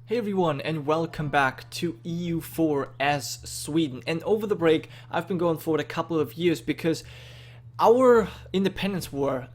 Hey everyone, and welcome back to EU4 as Sweden. And over the break, I've been going for it a couple of years because our independence war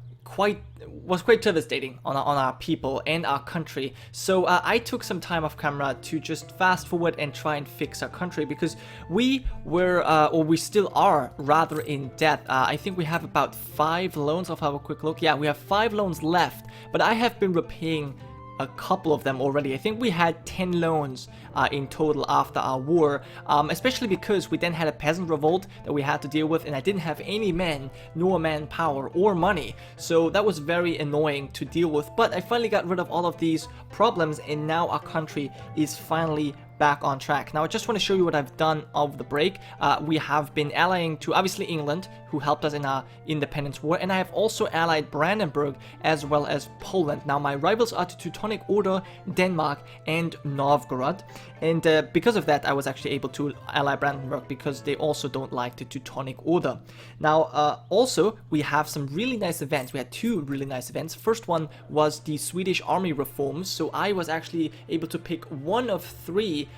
was quite devastating on our people and our country. So I took some time off camera to just fast forward and try and fix our country because we were, or we still are, rather in debt. I think we have about 5 loans. I'll have a quick look. Yeah, we have 5 loans left, but I have been repaying a couple of them already. I think we had 10 loans in total after our war, especially because we then had a peasant revolt that we had to deal with, and I didn't have any men, nor manpower, or money, so that was very annoying to deal with. But I finally got rid of all of these problems, and now our country is finally back on track. Now I just want to show you what I've done over the break. We have been allying to obviously England, who helped us in our independence war, and I have also allied Brandenburg as well as Poland. Now my rivals are the Teutonic Order, Denmark, and Novgorod, and because of that I was actually able to ally Brandenburg because they also don't like the Teutonic Order. Now also we have some really nice events. We had 2 really nice events. First one was the Swedish army reforms, so I was actually able to pick one of 3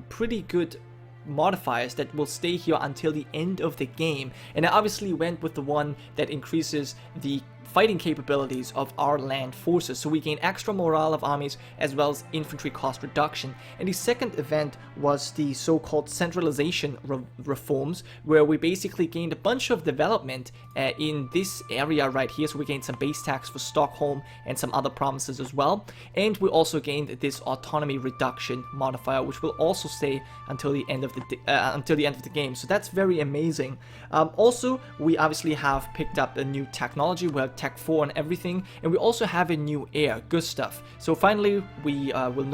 pretty good modifiers that will stay here until the end of the game, and I obviously went with the one that increases the fighting capabilities of our land forces, so we gain extra morale of armies as well as infantry cost reduction. And the second event was the so-called centralization reforms, where we basically gained a bunch of development in this area right here. So we gained some base tax for Stockholm and some other provinces as well, and we also gained this autonomy reduction modifier, which will also stay until the end of the game. So that's very amazing. Also, we obviously have picked up a new technology. We have Tech 4 and everything, and we also have a new heir, Gustav. So finally we will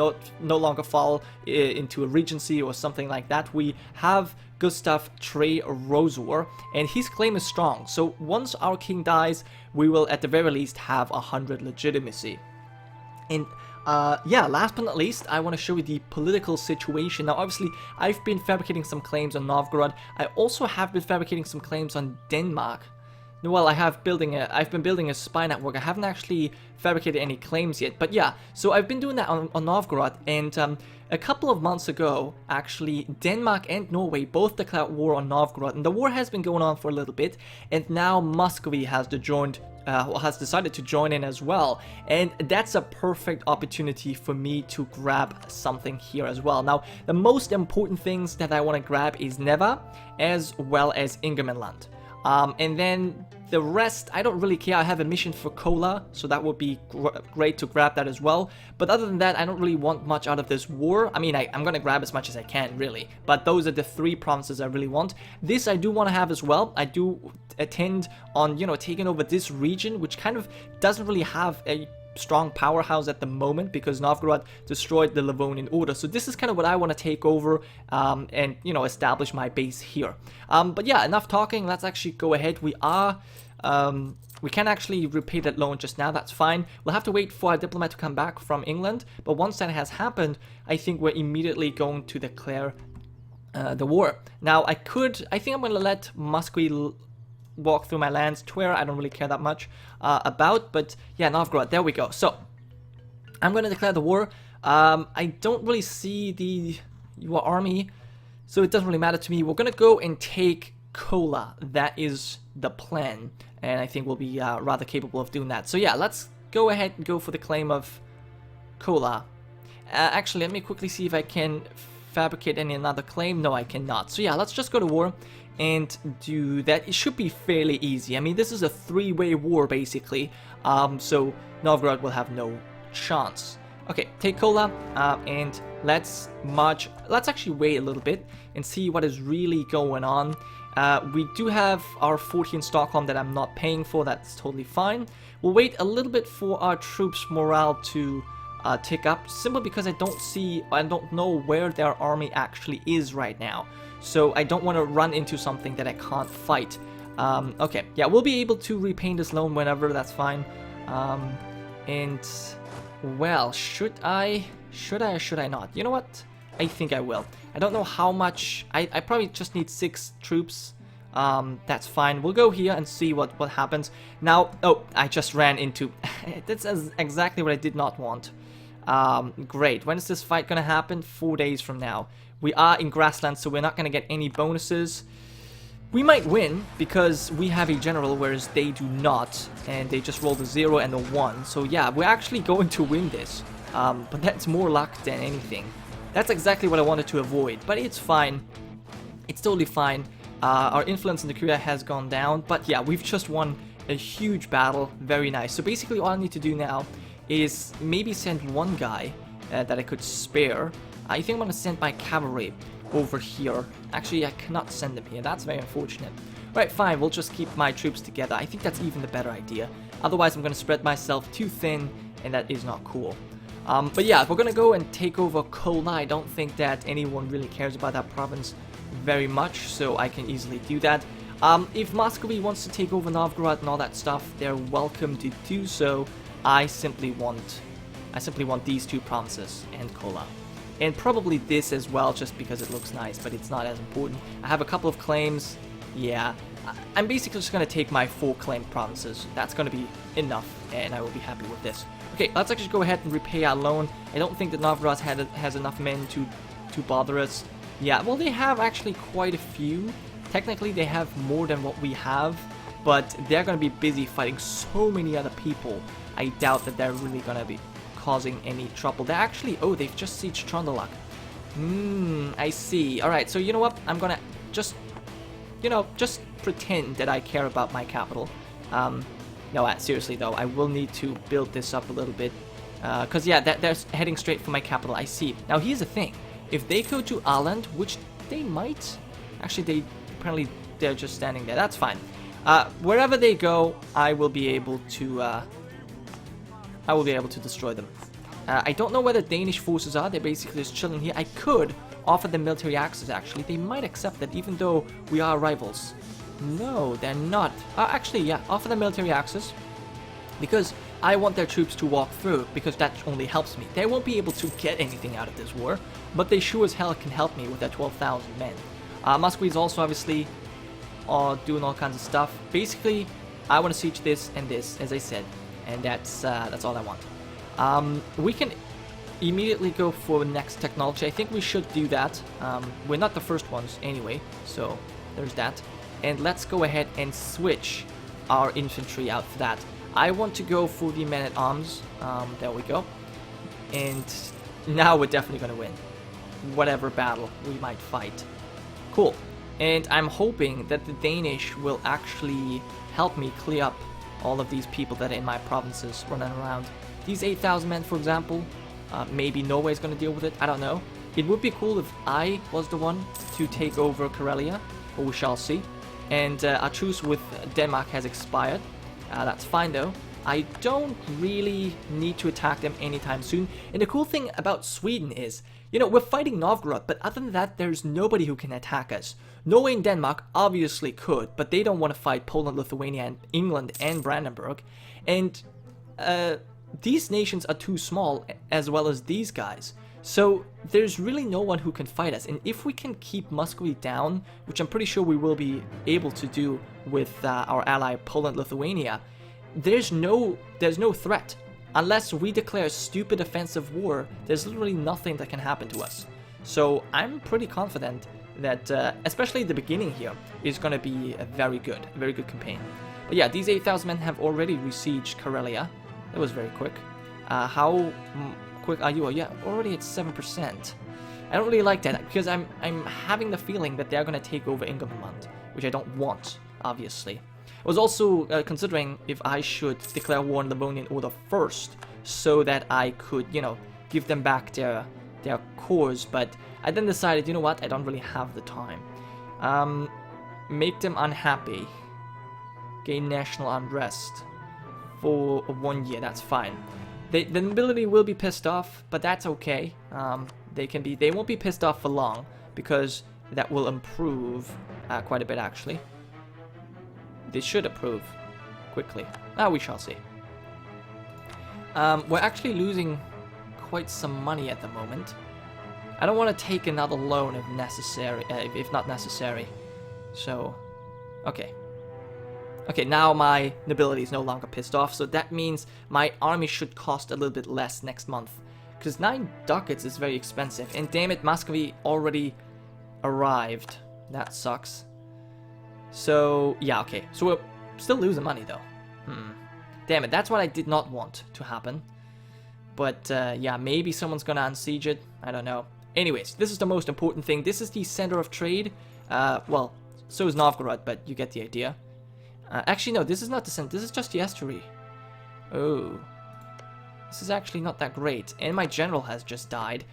no longer fall into a regency or something like that. We have Gustav Tre Rosor, and his claim is strong. So once our king dies, we will at the very least have 100 legitimacy. And yeah, last but not least, I want to show you the political situation. Now, obviously, I've been fabricating some claims on Novgorod. I also have been fabricating some claims on Denmark. Well, I've been building a spy network. I haven't actually fabricated any claims yet, but yeah, so I've been doing that on Novgorod, and a couple of months ago, actually, Denmark and Norway both declared war on Novgorod, and the war has been going on for a little bit, and now Muscovy has decided to join in as well, and that's a perfect opportunity for me to grab something here as well. Now, the most important things that I want to grab is Neva as well as Ingermanland. And then the rest, I don't really care. I have a mission for Kola, so that would be great to grab that as well. But other than that, I don't really want much out of this war. I mean, I'm going to grab as much as I can, really. But those are the 3 provinces I really want. This I do want to have as well. I do intend on, taking over this region, which kind of doesn't really have a strong powerhouse at the moment because Novgorod destroyed the Livonian Order. So this is kind of what I want to take over and establish my base here. But yeah, enough talking. Let's actually go ahead. We can actually repay that loan just now. That's fine. We'll have to wait for our diplomat to come back from England, but once that has happened, I think we're immediately going to declare the war. Now I think I'm going to let Muscovy walk through my lands. Tver, I don't really care that much about, but yeah, Novgorod, there we go. So I'm going to declare the war. I don't really see your army, so it doesn't really matter to me. We're going to go and take Kola. That is the plan, and I think we'll be rather capable of doing that. So yeah, let's go ahead and go for the claim of Kola. Actually, let me quickly see if I can fabricate another claim. No, I cannot. So yeah, let's just go to war and do that. It should be fairly easy. I mean, this is a 3-way war basically, so Novgorod will have no chance. Okay, take Kola, and let's march. Let's actually wait a little bit and see what is really going on. We do have our 14 Stockholm that I'm not paying for. That's totally fine. We'll wait a little bit for our troops' morale to tick up, simply because I don't know where their army actually is right now. So I don't want to run into something that I can't fight. Okay, yeah, we'll be able to repay this loan whenever, that's fine. And, well, should I or should I not? You know what? I think I will. I don't know how much. I probably just need 6 troops. That's fine. We'll go here and see what happens. Now, oh, I just ran into... That's exactly what I did not want. Great. When is this fight gonna happen? 4 days from now. We are in grassland, so we're not gonna get any bonuses. We might win because we have a general, whereas they do not, and they just rolled a 0 and a 1. So yeah, we're actually going to win this. But that's more luck than anything. That's exactly what I wanted to avoid, but it's fine. It's totally fine. Our influence in the Korea has gone down, but yeah, we've just won a huge battle. Very nice. So basically all I need to do now is maybe send one guy that I could spare. I think I'm going to send my cavalry over here. Actually, I cannot send them here. That's very unfortunate. Right, fine. We'll just keep my troops together. I think that's even the better idea. Otherwise, I'm going to spread myself too thin, and that is not cool. But yeah, if we're going to go and take over Kola, I don't think that anyone really cares about that province very much, so I can easily do that. If Muscovy wants to take over Novgorod and all that stuff, they're welcome to do so. I simply want these two provinces and Kola. And probably this as well, just because it looks nice, but it's not as important. I have a couple of claims. Yeah, I'm basically just going to take my 4 claimed provinces. That's going to be enough, and I will be happy with this. Okay, let's actually go ahead and repay our loan. I don't think that Novgorod has enough men to bother us. Yeah, well, they have actually quite a few. Technically, they have more than what we have, but they're going to be busy fighting so many other people. I doubt that they're really going to be causing any trouble. They're actually... Oh, they've just sieged Trondheim. I see. Alright, so you know what? I'm gonna just... You know, just pretend that I care about my capital. No, seriously though, I will need to build this up a little bit. Because yeah, they're heading straight for my capital, I see. Now here's the thing. If they go to Åland, which they might... Actually, they're just standing there. That's fine. Wherever they go, I will be able to destroy them. I don't know where the Danish forces are. They're basically just chilling here. I could offer them military access, actually. They might accept that, even though we are rivals. No, they're not. Actually, yeah, offer them military access. Because I want their troops to walk through, because that only helps me. They won't be able to get anything out of this war, but they sure as hell can help me with their 12,000 men. Muscovy is also obviously doing all kinds of stuff. Basically, I want to siege this and this, as I said. And that's all I want. We can immediately go for the next technology. I think we should do that. We're not the first ones anyway, so there's that. And let's go ahead and switch our infantry out for that. I want to go for the men-at-arms. There we go. And now we're definitely going to win whatever battle we might fight. Cool. And I'm hoping that the Danish will actually help me clear up all of these people that are in my provinces running around. These 8,000 men, for example, maybe Norway's going to deal with it, I don't know. It would be cool if I was the one to take over Karelia, but we shall see. And our truce with Denmark has expired. That's fine though. I don't really need to attack them anytime soon. And the cool thing about Sweden is, you know, we're fighting Novgorod, but other than that, there's nobody who can attack us. Norway and Denmark obviously could, but they don't want to fight Poland, Lithuania, and England and Brandenburg. And these nations are too small, as well as these guys. So there's really no one who can fight us. And if we can keep Muscovy down, which I'm pretty sure we will be able to do with our ally Poland, Lithuania, there's no threat. Unless we declare a stupid offensive war, there's literally nothing that can happen to us. So I'm pretty confident that, especially the beginning here, is going to be a very good campaign. But yeah, these 8,000 men have already besieged Karelia. That was very quick. How quick are you? Oh, yeah, already at 7%. I don't really like that, because I'm having the feeling that they're going to take over Ingolstadt, which I don't want, obviously. I was also considering if I should declare war on the Livonian Order first, so that I could, you know, give them back their cores, but I then decided, you know what, I don't really have the time. Make them unhappy. Gain national unrest for 1 year, that's fine. The nobility will be pissed off, but that's okay. They won't be pissed off for long, because that will improve quite a bit, actually. They should approve quickly. We shall see. We're actually losing quite some money at the moment. I don't want to take another loan if necessary, if not necessary. So, okay. Okay, now my nobility is no longer pissed off, so that means my army should cost a little bit less next month. because 9 ducats is very expensive. And damn it, Muscovy already arrived. That sucks. So, yeah, okay. So we're still losing money, though. Damn it, that's what I did not want to happen. But, yeah, maybe someone's gonna unsiege it. I don't know. Anyways, this is the most important thing. This is the center of trade. Well, so is Novgorod, but you get the idea. Actually, no, this is not the center. This is just the estuary. Oh. This is actually not that great. And my general has just died.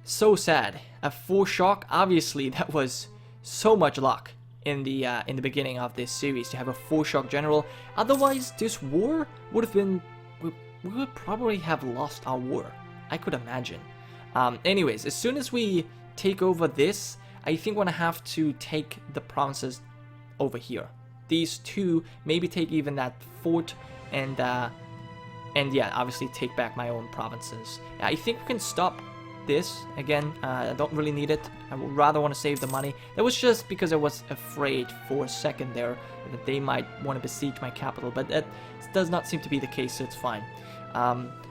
So sad. A 4 shock. Obviously, that was so much luck in the beginning of this series to have a 4 shock general. Otherwise, this war would have been... We would probably have lost our war. I could imagine. Anyways, as soon as we take over this, I think we're gonna have to take the provinces over here. These two, maybe take even that fort, and yeah, obviously take back my own provinces. I think we can stop this again. I don't really need it. I would rather want to save the money. That was just because I was afraid for a second there that they might want to besiege my capital, but that does not seem to be the case, so it's fine.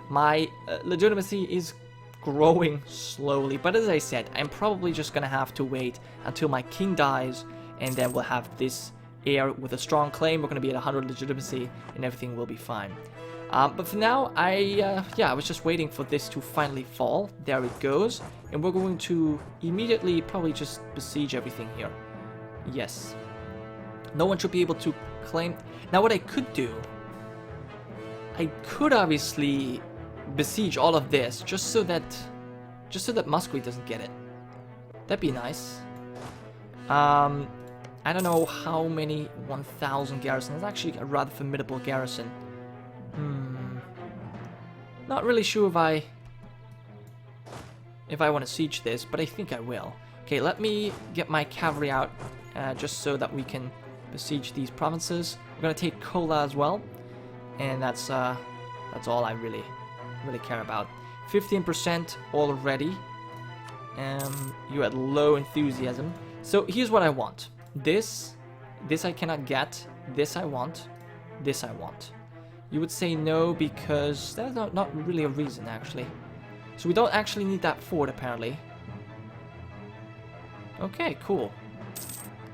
My legitimacy is growing slowly, but as I said, I'm probably just gonna have to wait until my king dies, and then we'll have this heir with a strong claim. We're gonna be at 100 legitimacy, and everything will be fine. But for now, I was just waiting for this to finally fall. There it goes, and we're going to immediately probably just besiege everything here. Yes, no one should be able to claim. Now, what I could do, I could obviously besiege all of this just so that Muscovy doesn't get it. That'd be nice. I don't know how many 1,000 garrisons. It's actually a rather formidable garrison. Not really sure if I want to siege this, but I think I will. Okay, let me get my cavalry out just so that we can besiege these provinces. We're gonna take Kola as well, and that's all I really care about. 15% already. You had low enthusiasm. So here's what I want. This I cannot get. This I want. This I want. You would say no because that's not really a reason, actually. So we don't actually need that fort, apparently. Okay, cool.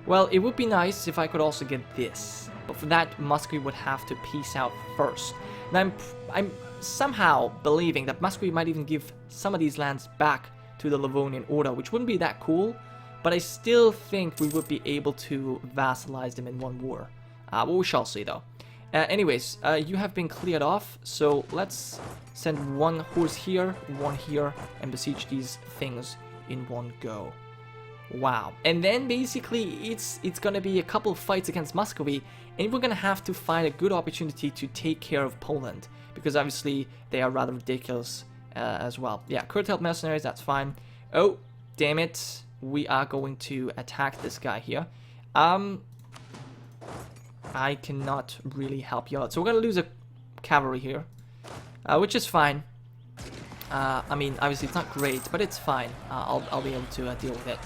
Well, it would be nice if I could also get this. But for that, Muscovy would have to peace out first. And I'm somehow believing that Muscovy might even give some of these lands back to the Livonian Order, which wouldn't be that cool. But I still think we would be able to vassalize them in one war. But we shall see, though. Anyways, you have been cleared off, so let's send one horse here, one here, and besiege these things in one go. Wow. And then basically it's gonna be a couple of fights against Muscovy, and we're gonna have to find a good opportunity to take care of Poland, because obviously they are rather ridiculous as well. Yeah, curtailed mercenaries, that's fine. Oh, damn it. We are going to attack this guy here. I cannot really help you out. So we're going to lose a cavalry here, which is fine. I mean, obviously it's not great, but it's fine. I'll be able to deal with it.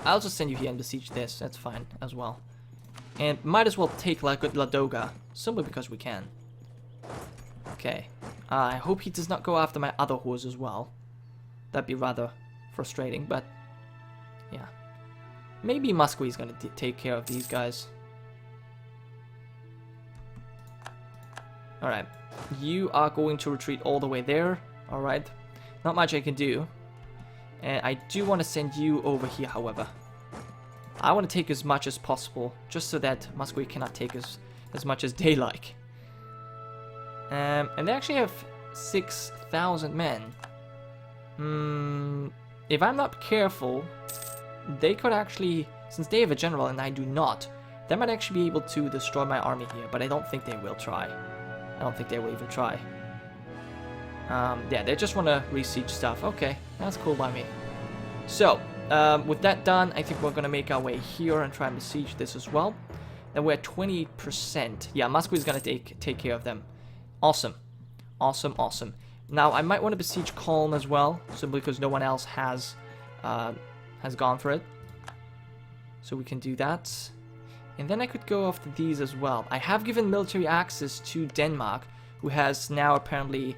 I'll just send you here and besiege this. That's fine as well. And might as well take Ladoga, simply because we can. Okay. I hope he does not go after my other horse as well. That'd be rather frustrating, but yeah. Maybe Muscovy's going to take care of these guys. Alright, you are going to retreat all the way there. Alright, not much I can do. And I do want to send you over here, however. I want to take as much as possible, just so that Muscovy cannot take as much as they like. And they actually have 6,000 men. If I'm not careful, they could actually, since they have a general and I do not, they might actually be able to destroy my army here, but I don't think they will try. I don't think they will even try. Yeah, they just want to re-siege stuff. Okay, that's cool by me. So, with that done, I think we're going to make our way here and try and besiege this as well. Then we're at 20%. Yeah, Moscow is going to take care of them. Awesome. Awesome, awesome. Now, I might want to besiege Koln as well, simply because no one else has gone for it. So we can do that. And then I could go after these as well. I have given military access to Denmark, who has now apparently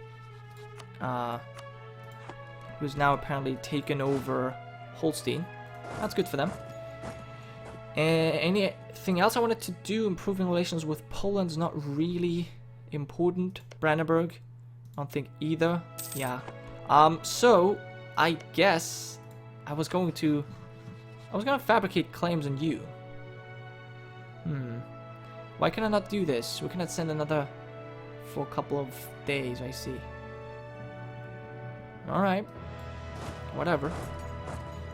who's now apparently taken over Holstein. That's good for them. Anything else I wanted to do? Improving relations with Poland's not really important. Brandenburg, I don't think either. Yeah. So I guess I was gonna fabricate claims on you. Why can I not do this? We cannot send another for a couple of days, I see. Alright. Whatever.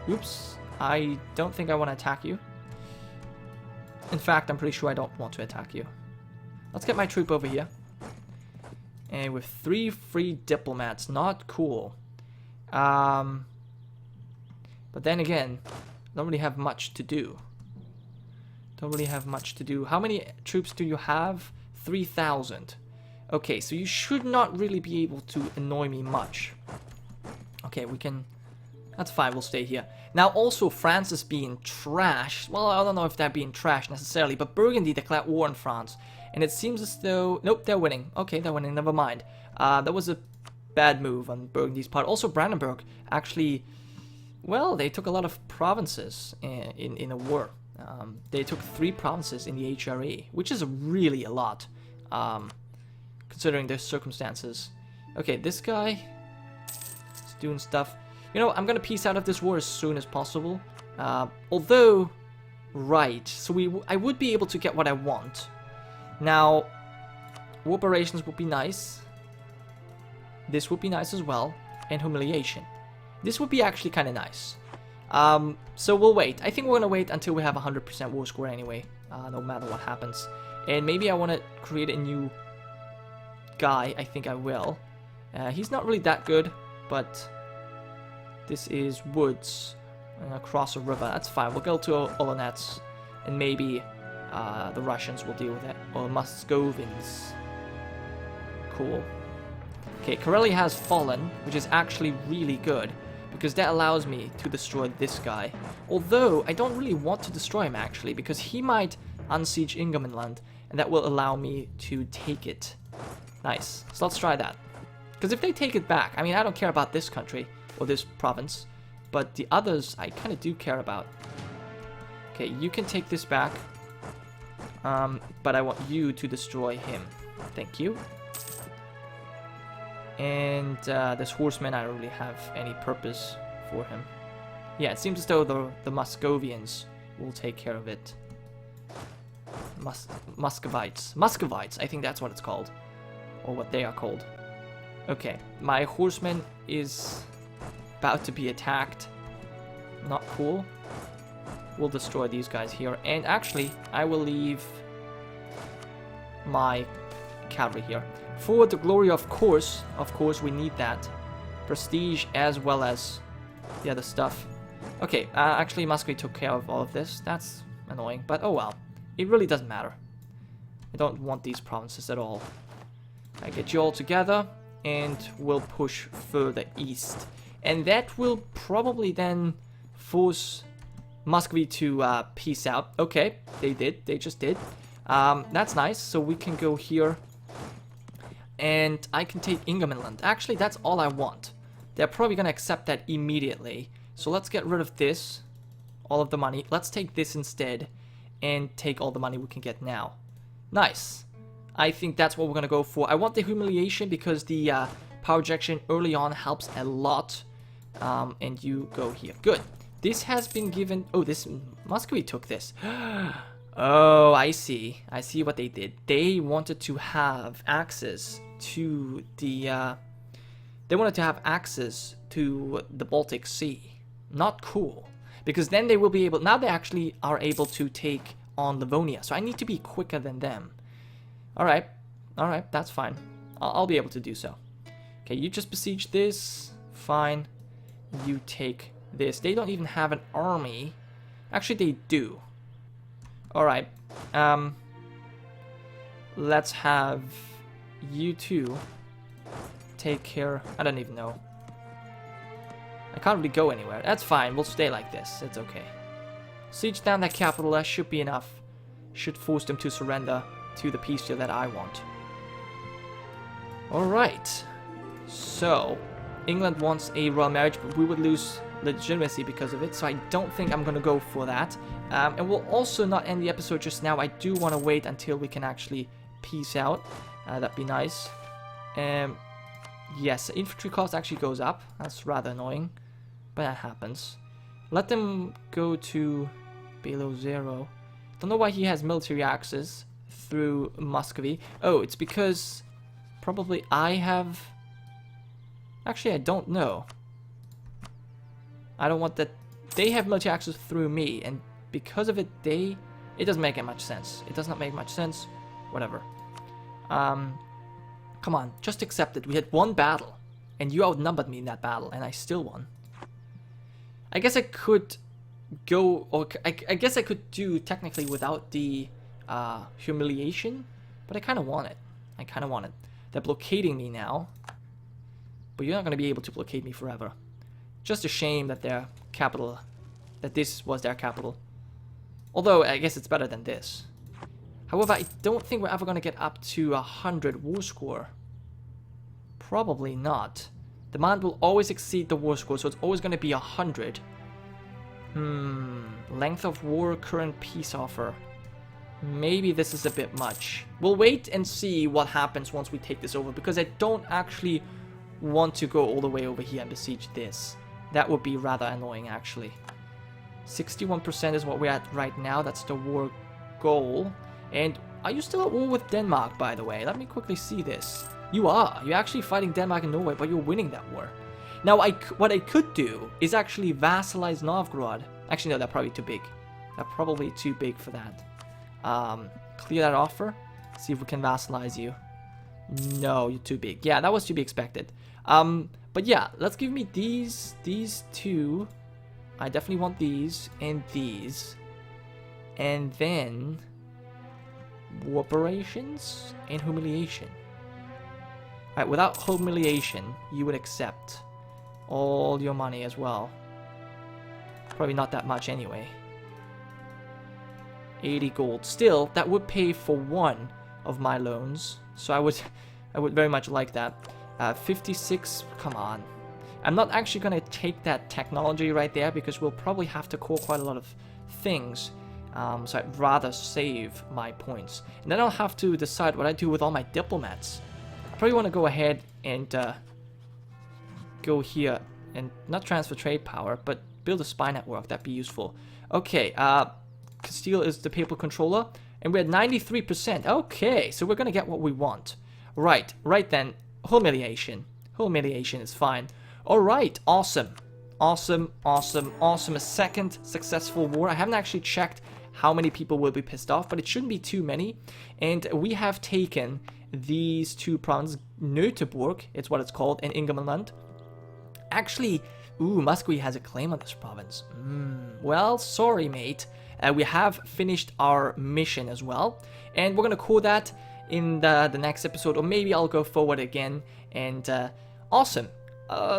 Oops. I don't think I want to attack you. In fact, I'm pretty sure I don't want to attack you. Let's get my troop over here. And with 3 free diplomats. Not cool. But then again, don't really have much to do. Don't really have much to do. How many troops do you have? 3,000. Okay, so you should not really be able to annoy me much. Okay, we can... That's fine, we'll stay here. Now, also, France is being trashed. Well, I don't know if they're being trashed necessarily, but Burgundy declared war on France. And it seems as though... Nope, they're winning. Okay, they're winning, never mind. That was a bad move on Burgundy's part. Also, Brandenburg actually... Well, they took a lot of provinces in a war. They took 3 provinces in the HRE, which is really a lot, considering their circumstances. Okay, this guy is doing stuff. You know, I'm gonna peace out of this war as soon as possible. Although, right, so I would be able to get what I want. Now, war operations would be nice. This would be nice as well, and humiliation. This would be actually kind of nice. So we'll wait. I think we're gonna wait until we have 100% war score anyway, no matter what happens. And maybe I want to create a new guy. I think I will. He's not really that good, but this is woods across a river. That's fine. We'll go to Olonets, and maybe the Russians will deal with it, or Muscovians. Cool. Okay, Karelia has fallen, which is actually really good, because that allows me to destroy this guy. Although, I don't really want to destroy him, actually, because he might unsiege Ingermanland, and that will allow me to take it. Nice. So let's try that. Because if they take it back, I mean, I don't care about this country, or this province, but the others I kind of do care about. Okay, you can take this back, but I want you to destroy him. Thank you. And this horseman, I don't really have any purpose for him. Yeah, it seems as though the Muscovians will take care of it. Muscovites. Muscovites, I think that's what it's called. Or what they are called. Okay, my horseman is about to be attacked. Not cool. We'll destroy these guys here. And actually, I will leave my cavalry here. For the glory, of course, we need that. Prestige as well as the other stuff. Okay, actually Muscovy took care of all of this. That's annoying, but oh well. It really doesn't matter. I don't want these provinces at all. I get you all together, and we'll push further east. And that will probably then force Muscovy to peace out. Okay, they did. They just did. That's nice. So we can go here. And I can take Ingermanland. Actually, that's all I want. They're probably going to accept that immediately. So let's get rid of this. All of the money. Let's take this instead. And take all the money we can get now. Nice. I think that's what we're going to go for. I want the humiliation because the power ejection early on helps a lot. And you go here. Good. This has been given... Oh, this... Muscovy took this. Oh, I see. I see what they did. They wanted to have access to the... they wanted to have access to the Baltic Sea. Not cool. Because then they will be able... Now they actually are able to take on Livonia. So I need to be quicker than them. Alright. Alright, that's fine. I'll be able to do so. Okay, you just besiege this. Fine. You take this. They don't even have an army. Actually, they do. Alright. Let's have you two take care. I don't even know. I can't really go anywhere. That's fine. We'll stay like this. It's okay. Siege down that capital. That should be enough. Should force them to surrender to the peace deal that I want. Alright. So, England wants a royal marriage, but we would lose legitimacy because of it, so I don't think I'm gonna go for that. And we'll also not end the episode just now. I do want to wait until we can actually peace out. That'd be nice. Yes, infantry cost actually goes up. That's rather annoying, but that happens. Let them go to below 0. Don't know why he has military access through Muscovy. Oh, it's because probably I have... Actually, I don't know. I don't want that. They have military access through me, and because of it, it doesn't make much sense. It does not make much sense. Whatever. Come on, just accept it. We had one battle, and you outnumbered me in that battle, and I still won. I guess I could go, or I guess I could do technically without the humiliation, but I kind of want it. I kind of want it. They're blockading me now, but you're not going to be able to blockade me forever. Just a shame that their capital, that this was their capital. Although, I guess it's better than this. However, I don't think we're ever going to get up to 100 war score. Probably not. Demand will always exceed the war score, so it's always going to be 100. Length of war, current peace offer. Maybe this is a bit much. We'll wait and see what happens once we take this over, because I don't actually want to go all the way over here and besiege this. That would be rather annoying, actually. 61% is what we're at right now. That's the war goal. And are you still at war with Denmark, by the way? Let me quickly see this. You are. You're actually fighting Denmark and Norway, but you're winning that war. Now, what I could do is actually vassalize Novgorod. Actually, no, they're probably too big. They're probably too big for that. Clear that offer. See if we can vassalize you. No, you're too big. Yeah, that was to be expected. But yeah, let's give me these two. I definitely want these and these. And then war operations and humiliation. Alright, without humiliation, you would accept all your money as well. Probably not that much anyway. 80 gold. Still, that would pay for one of my loans. So I would very much like that. 56, come on. I'm not actually going to take that technology right there because we'll probably have to core quite a lot of things. So I'd rather save my points. And then I'll have to decide what I do with all my diplomats. I probably want to go ahead and go here and not transfer trade power, but build a spy network. That'd be useful. Okay, Castile is the papal controller, and we're at 93%. Okay, so we're going to get what we want. Right then. Humiliation. Humiliation is fine. Alright, awesome. Awesome. A second successful war. I haven't actually checked how many people will be pissed off, but it shouldn't be too many. And we have taken these two provinces, Göteborg, it's what it's called, and Ingermanland. Actually, Muscovy has a claim on this province. Well, sorry, mate. We have finished our mission as well, and we're gonna call that in the next episode, or maybe I'll go forward again. And awesome.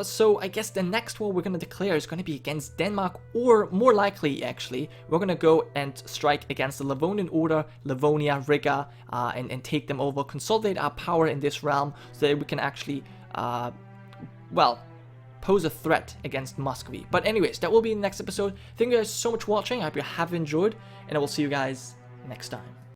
So I guess the next war we're gonna declare is gonna be against Denmark, or more likely, actually, we're gonna go and strike against the Livonian Order, Livonia, Riga, and take them over, consolidate our power in this realm, so that we can actually, well, pose a threat against Muscovy. But anyways, that will be in the next episode. Thank you guys so much for watching. I hope you have enjoyed, and I will see you guys next time.